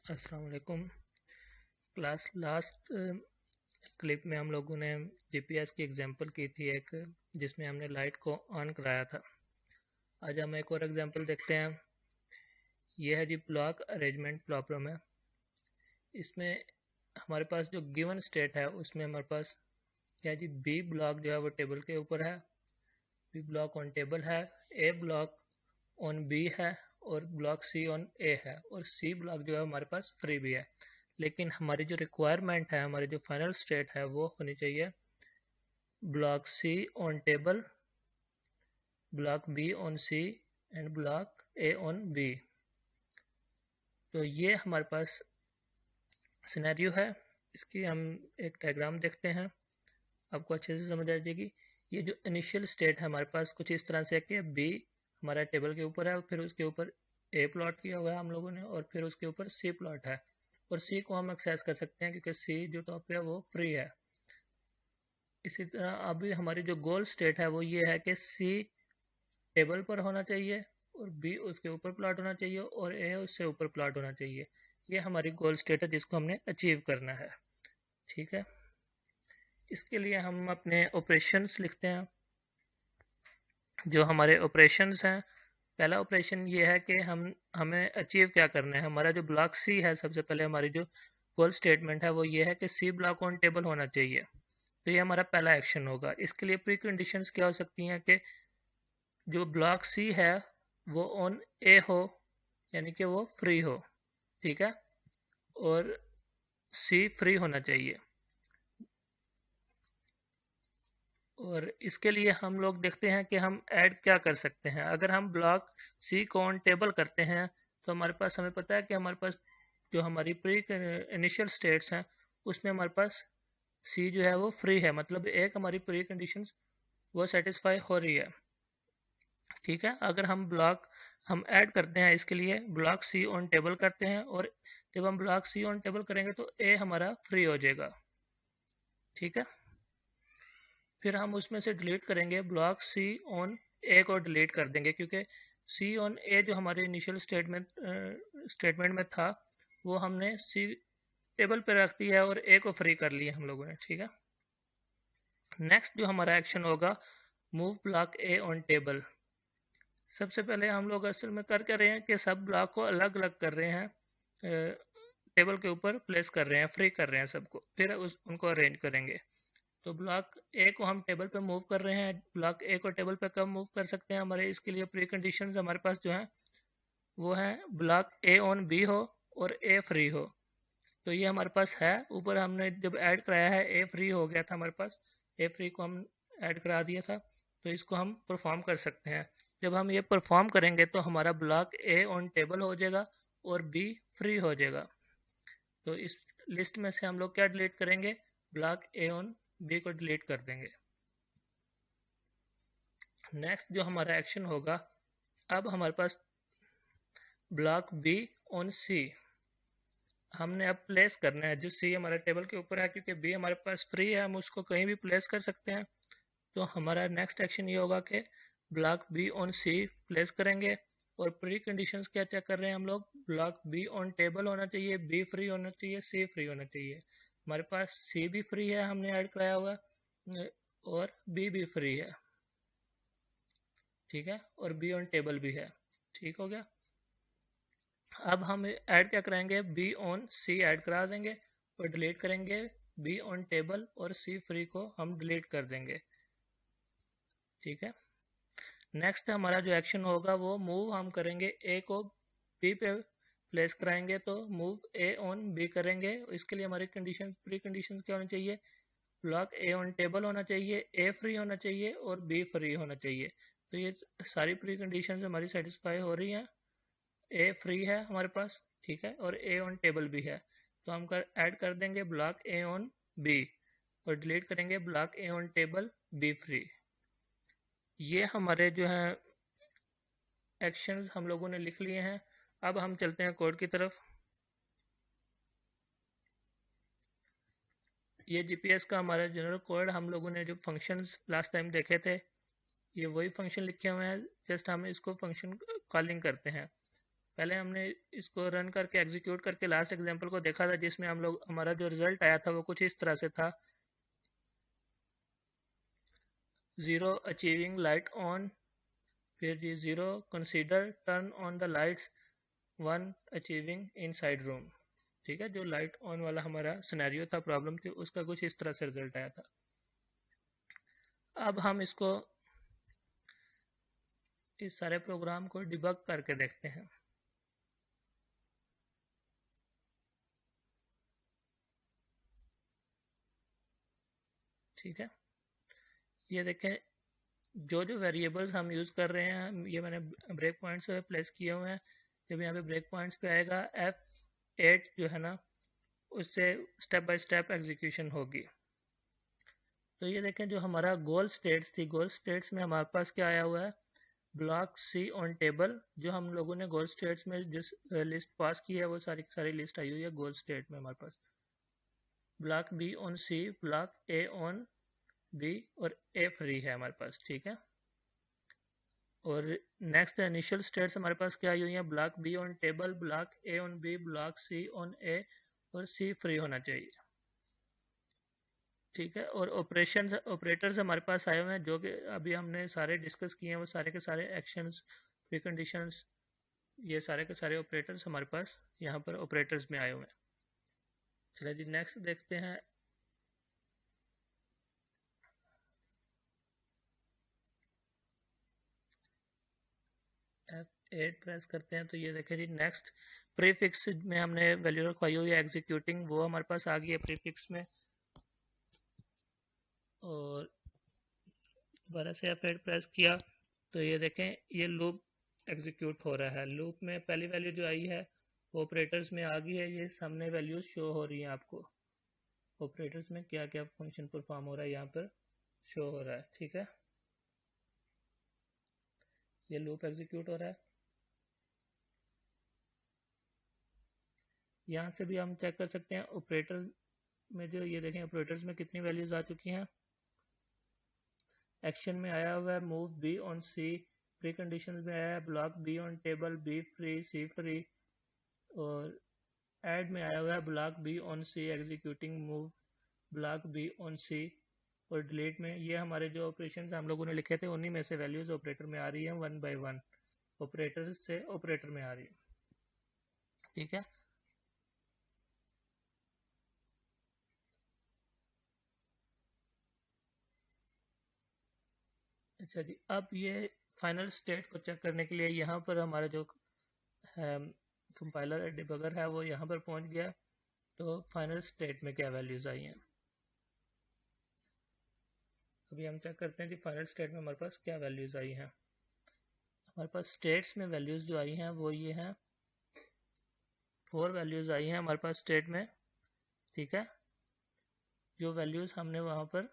अस्सलाम वालेकुम। Class last clip में हम लोगों ने जीपीएस की एग्जांपल की थी एक, जिसमें हमने लाइट को ऑन कराया था। आज हम एक और एग्जांपल देखते हैं। यह है जी ब्लॉक अरेंजमेंट प्रॉब्लम है। इसमें हमारे पास जो गिवन स्टेट है उसमें हमारे पास क्या है जी, बी ब्लॉक जो है वो टेबल के ऊपर है, बी ब्लॉक ऑन टेबल है, ए ब्लॉक ऑन बी है और ब्लॉक सी ऑन ए है, और सी ब्लॉक जो है हमारे पास फ्री भी है। लेकिन हमारी जो रिक्वायरमेंट है, हमारी जो फाइनल स्टेट है वो होनी चाहिए block C on table, block B on C and block A on B. तो ये हमारे पास सिनेरियो है। इसकी हम एक डायग्राम देखते हैं, आपको अच्छे से समझ आ जाएगी। ये जो इनिशियल स्टेट है हमारे पास कुछ इस तरह से है कि बी हमारा टेबल के ऊपर है, फिर उसके ऊपर ए प्लॉट किया हुआ है हम लोगों ने, और फिर उसके ऊपर सी प्लॉट है, और सी को हम एक्सेस कर सकते हैं क्योंकि सी जो टॉप पे है वो फ्री है। इसी तरह अभी हमारी जो गोल स्टेट है वो ये है कि सी टेबल पर होना चाहिए और बी उसके ऊपर प्लॉट होना चाहिए और ए उससे ऊपर प्लॉट होना चाहिए। ये हमारी गोल स्टेट है जिसको हमने अचीव करना है। ठीक है, इसके लिए हम अपने ऑपरेशंस लिखते हैं। जो हमारे ऑपरेशंस हैं, पहला ऑपरेशन ये है कि हमें अचीव क्या करना है। हमारा जो ब्लॉक सी है, सबसे पहले हमारी जो गोल स्टेटमेंट है वो ये है कि सी ब्लॉक ऑन टेबल होना चाहिए। तो ये हमारा पहला एक्शन होगा। इसके लिए प्री कंडीशंस क्या हो सकती हैं कि जो ब्लॉक सी है वो ऑन ए हो, यानी कि वो फ्री हो। ठीक है, और सी फ्री होना चाहिए। और इसके लिए हम लोग देखते हैं कि हम ऐड क्या कर सकते हैं। अगर हम ब्लॉक सी को ऑन टेबल करते हैं तो हमारे पास, हमें पता है कि हमारे पास जो हमारी प्री इनिशियल स्टेट्स हैं उसमें हमारे पास सी जो है वो फ्री है, मतलब एक हमारी प्री कंडीशंस वो सेटिस्फाई हो रही है। ठीक है, अगर हम ऐड करते हैं, इसके लिए ब्लॉक सी ऑन टेबल करते हैं, और जब हम ब्लॉक सी ऑन टेबल करेंगे तो ए हमारा फ्री हो जाएगा। ठीक है, फिर हम उसमें से डिलीट करेंगे ब्लॉक सी ऑन ए को डिलीट कर देंगे, क्योंकि सी ऑन ए जो हमारे इनिशियल स्टेटमेंट में था वो हमने सी टेबल पे रख दिया है और ए को फ्री कर लिया हम लोगों ने। ठीक है, नेक्स्ट जो हमारा एक्शन होगा, move block A on table. सबसे पहले हम लोग असल में कर रहे हैं कि सब ब्लॉक को अलग अलग कर रहे हैं, टेबल के ऊपर प्लेस कर रहे हैं, फ्री कर रहे हैं सबको, फिर उनको अरेंज करेंगे। तो ब्लॉक ए को हम टेबल पे मूव कर रहे हैं। ब्लॉक ए को टेबल पे कब मूव कर सकते हैं, हमारे इसके लिए प्री कंडीशंस हमारे पास जो है वो है ब्लॉक ए ऑन बी हो और ए फ्री हो। तो ये हमारे पास है। ऊपर हमने जब ऐड कराया है ए फ्री हो गया था हमारे पास, ए फ्री को हम ऐड करा दिया था, तो इसको हम परफॉर्म कर सकते हैं। जब हम ये परफॉर्म करेंगे तो हमारा ब्लॉक ए ऑन टेबल हो जाएगा और बी फ्री हो जाएगा। तो इस लिस्ट में से हम लोग क्या डिलीट करेंगे, ब्लॉक ए ऑन बी को डिलीट कर देंगे। नेक्स्ट जो हमारा एक्शन होगा, अब हमारे पास ब्लॉक बी ऑन सी हमने अब प्लेस करना है। जो सी हमारे टेबल के ऊपर है, क्योंकि बी हमारे पास फ्री है, हम उसको कहीं भी प्लेस कर सकते हैं। तो हमारा नेक्स्ट एक्शन ये होगा कि block B on C place करेंगे, और प्री कंडीशंस क्या चेक कर रहे हैं हम लोग, ब्लॉक बी ऑन टेबल होना चाहिए, बी फ्री होना चाहिए, सी फ्री होना चाहिए। हमारे पास सी भी फ्री है, हमने ऐड कराया हुआ, और बी भी फ्री है। ठीक है, और बी ऑन टेबल भी है। ठीक हो गया। अब हम ऐड क्या कराएंगे, बी ऑन सी ऐड करा देंगे और डिलीट करेंगे बी ऑन टेबल, और सी फ्री को हम डिलीट कर देंगे। ठीक है, नेक्स्ट हमारा जो एक्शन होगा वो मूव हम करेंगे, ए को बी पे प्लेस कराएंगे, तो मूव ए ऑन बी करेंगे। इसके लिए हमारी कंडीशन, प्री कंडीशन क्या होनी चाहिए, ब्लॉक ए ऑन टेबल होना चाहिए, ए फ्री होना चाहिए और बी फ्री होना चाहिए। तो ये सारी प्री कंडीशन हमारी सेटिस्फाई हो रही हैं। ए फ्री है हमारे पास, ठीक है, और ए ऑन टेबल भी है, तो हम ऐड कर देंगे ब्लॉक ए ऑन बी और डिलीट करेंगे block A on table B free. ये हमारे जो है एक्शंस हम लोगों ने लिख लिए हैं। अब हम चलते हैं कोड की तरफ। ये जीपीएस का हमारा जनरल कोड, हम लोगों ने जो फंक्शंस लास्ट टाइम देखे थे ये वही फंक्शन लिखे हुए हैं, जस्ट हम इसको फंक्शन कॉलिंग करते हैं। पहले हमने इसको रन करके एग्जीक्यूट करके लास्ट एग्जांपल को देखा था, जिसमें हम लोग हमारा जो रिजल्ट आया था वो कुछ इस तरह से था, 0 अचीविंग लाइट ऑन, फिर जी 0 consider turn on the lights, 1 achieving inside room. ठीक है, जो लाइट ऑन वाला हमारा सिनेरियो था, प्रॉब्लम थी, उसका कुछ इस तरह से रिजल्ट आया था। अब हम इसको इस सारे प्रोग्राम को डिबग करके देखते हैं। ठीक है, ये देखें जो जो वेरिएबल्स हम यूज़ कर रहे हैं, ये मैंने ब्रेक पॉइंट्स प्लेस किए हुए हैं। जब यहाँ पे ब्रेक पॉइंट्स पे आएगा F8 जो है ना, उससे स्टेप बाय स्टेप एग्जीक्यूशन होगी। तो ये देखें जो हमारा गोल स्टेट्स थी, गोल स्टेट्स में हमारे पास क्या आया हुआ है, ब्लॉक सी ऑन टेबल। जो हम लोगों ने गोल स्टेट्स में जिस लिस्ट पास की है वो सारी सारी लिस्ट आई हुई है गोल स्टेट में हमारे पास। Block B on C, block A on B और ए फ्री है हमारे पास। ठीक है, और नेक्स्ट इनिशियल स्टेट्स हमारे पास क्या आई हुई है, block B on table, block A on B, block C on A और सी फ्री होना चाहिए। ठीक है, और ऑपरेटर्स हमारे पास आए हुए हैं जो कि अभी हमने सारे डिस्कस किए हैं, वो सारे के सारे एक्शंस, प्री कंडीशंस, ये सारे के सारे ऑपरेटर्स हमारे पास यहाँ पर ऑपरेटर्स में आए हुए हैं। चलिए जी नेक्स्ट देखते हैं। F8 प्रेस करते हैं तो ये देखें जी नेक्स्ट प्रीफिक्स में हमने वैल्यू रखवाई हुई है एग्जीक्यूटिंग, वो हमारे पास आ गई है प्रीफिक्स में। और दोबारा से F8 प्रेस किया तो ये देखें ये लूप एग्जीक्यूट हो रहा है। लूप में पहली वैल्यू जो आई है वो ऑपरेटर्स में आ गई है, ये सामने वैल्यूज शो हो रही हैं आपको। ऑपरेटर्स में क्या क्या फंक्शन परफॉर्म हो रहा है यहाँ पर शो हो रहा है। ठीक है, ये लूप एग्जीक्यूट हो रहा है। यहाँ से भी हम चेक कर सकते हैं ऑपरेटर में, जो ये देखें ऑपरेटर्स में कितनी वैल्यूज आ चुकी हैं। एक्शन में आया हुआ है move B on C, precondition में आया है block B on table, B free, C free, और ऐड में आया हुआ है block B on C executing move block B on C, और डिलीट में ये हमारे जो ऑपरेशन हम लोगों ने लिखे थे उन्हीं में से वैल्यूज ऑपरेटर में आ रही है, 1 by 1 ऑपरेटर से ऑपरेटर में आ रही है। ठीक है, अच्छा जी, अब ये फाइनल स्टेट को चेक करने के लिए यहाँ पर हमारा जो कंपाइलर डिबगर है वो यहाँ पर पहुँच गया। तो फाइनल स्टेट में क्या वैल्यूज आई हैं, अभी हम चेक करते हैं कि फाइनल स्टेट में हमारे पास क्या वैल्यूज आई हैं। हमारे पास स्टेट्स में वैल्यूज जो आई हैं वो ये हैं, 4 वैल्यूज आई हैं हमारे पास स्टेट में। ठीक है, जो वैल्यूज हमने वहाँ पर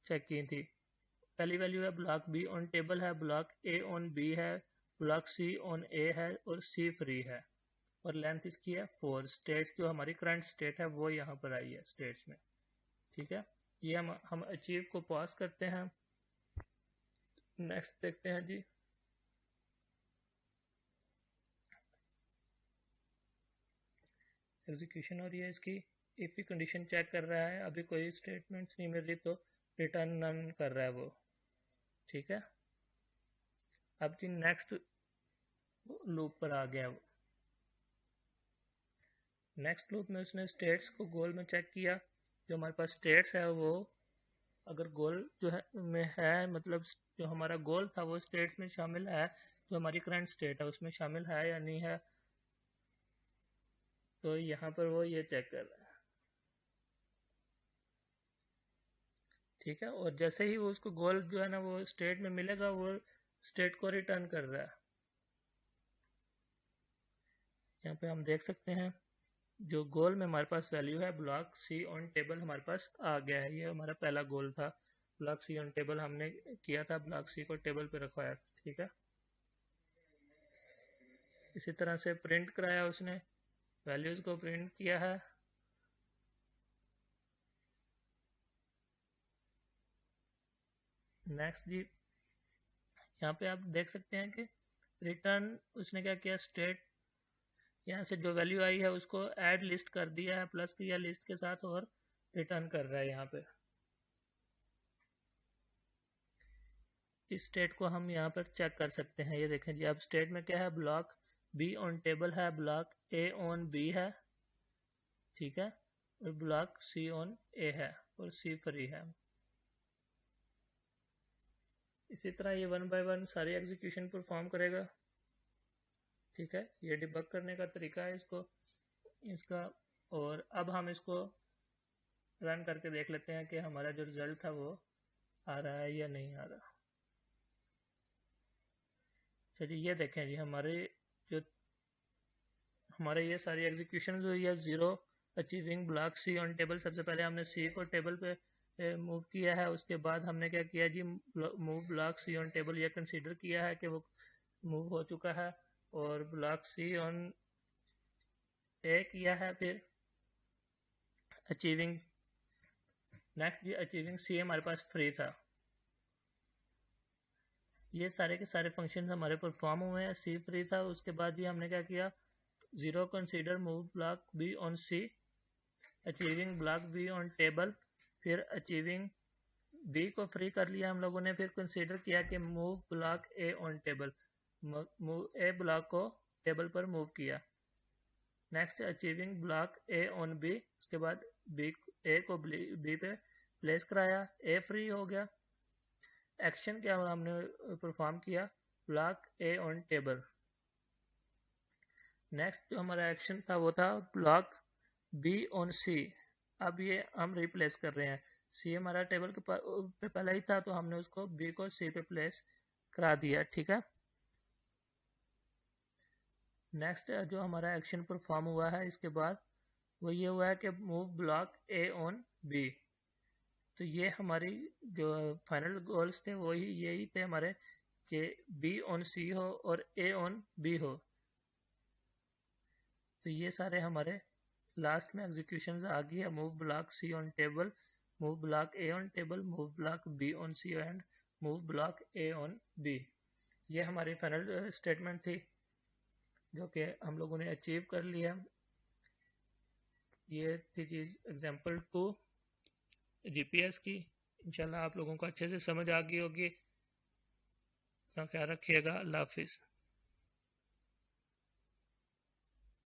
चेक की थी, पहली वैल्यू है ब्लॉक बी ऑन टेबल है, ब्लॉक ए ऑन बी है, ब्लॉक सी ऑन ए है और सी फ्री है, और लेंथ इसकी है 4। स्टेट जो हमारी करंट स्टेट है वो यहाँ पर आई है स्टेट्स में। ठीक है, ये हम अचीव को पास करते हैं। नेक्स्ट देखते हैं जी, एग्जीक्यूशन हो रही है इसकी, इफ की कंडीशन चेक कर रहा है, अभी कोई स्टेटमेंट्स नहीं मिल रही तो रिटर्न नन कर रहा है वो। ठीक है, अब जी नेक्स्ट लूप पर आ गया वो। नेक्स्ट लूप में उसने स्टेट्स को गोल में चेक किया, जो हमारे पास स्टेट्स है वो अगर गोल जो है में है, मतलब जो हमारा गोल था वो स्टेट्स में शामिल है, जो हमारी करंट स्टेट है उसमें शामिल है या नहीं है, तो यहाँ पर वो ये चेक कर रहा है। ठीक है, और जैसे ही वो उसको गोल जो है ना वो स्टेट में मिलेगा, वो स्टेट को रिटर्न कर रहा है। यहाँ पे हम देख सकते हैं जो गोल में हमारे पास वैल्यू है ब्लॉक सी ऑन टेबल हमारे पास आ गया है, ये हमारा पहला गोल था। ब्लॉक सी ऑन टेबल हमने किया था, ब्लॉक सी को टेबल पे रखवाया। ठीक है, इसी तरह से प्रिंट कराया उसने, वैल्यूज को प्रिंट किया है। नेक्स्ट जी, यहाँ पे आप देख सकते हैं कि रिटर्न उसने क्या किया, स्टेट यहाँ से जो वैल्यू आई है उसको ऐड लिस्ट कर दिया है, प्लस किया लिस्ट के साथ और रिटर्न कर रहा है यहाँ पे। इस स्टेट को हम यहाँ पर चेक कर सकते हैं। ये देखें जी, अब स्टेट में क्या है, ब्लॉक बी ऑन टेबल है, ब्लॉक ए ऑन बी है, ठीक है, और ब्लॉक सी ऑन ए है और सी फ्री है। इसी तरह ये 1 बाय 1 सारी एग्जीक्यूशन परफॉर्म करेगा, ठीक है। ये डिबग करने का तरीका है इसका। और अब हम इसको रन करके देख लेते हैं कि हमारा जो रिजल्ट था वो आ रहा है या नहीं आ रहा। चलिए ये देखें जी, हमारे ये सारी एग्जीक्यूशन हुई है। 0 achieving block C on table, सबसे पहले हमने सी को टेबल पे मूव किया है, उसके बाद हमने क्या किया जी, move block C on table ये कंसीडर किया है कि वो मूव हो चुका है, और ब्लॉक सी ऑन ए किया है। फिर अचीविंग, नेक्स्ट जी अचीविंग सी हमारे पास फ्री था। ये सारे के सारे फंक्शन हमारे परफॉर्म हुए हैं। सी फ्री था, उसके बाद ये हमने क्या किया, 0 consider move block B on C, achieving block B on table, फिर अचीविंग बी को फ्री कर लिया हम लोगों ने, फिर कंसीडर किया कि move block A on table, move A block को टेबल पर मूव किया। Next achieving block A on B, उसके बाद बी ए को बी पे प्लेस कराया, ए फ्री हो गया। एक्शन क्या हमने परफॉर्म किया, block A on table. Next जो हमारा एक्शन था वो था ब्लॉक बी ऑन सी। अब ये हम रिप्लेस कर रहे हैं, सी हमारा टेबल के पे पहले ही था, तो हमने उसको बी को सी पे प्लेस करा दिया, ठीक है। नेक्स्ट जो हमारा एक्शन परफॉर्म हुआ है इसके बाद वो ये हुआ है कि move block A on B. तो ये हमारी जो फाइनल गोल्स थे वो यही थे हमारे, कि बी ऑन सी हो और ए ऑन बी हो। तो ये सारे हमारे लास्ट में एग्जीक्यूशन आ गई है, move block C on table, move block A on table, move block B on C and move block A on B. ये हमारी फाइनल स्टेटमेंट थी जो कि हम लोगों ने अचीव कर लिया। ये थी चीज़ एग्जाम्पल 2 जीपीएस की। इंशाल्लाह आप लोगों को अच्छे से समझ आ गई होगी। अपना ख्याल रखिएगा। अल्लाह हाफिज़।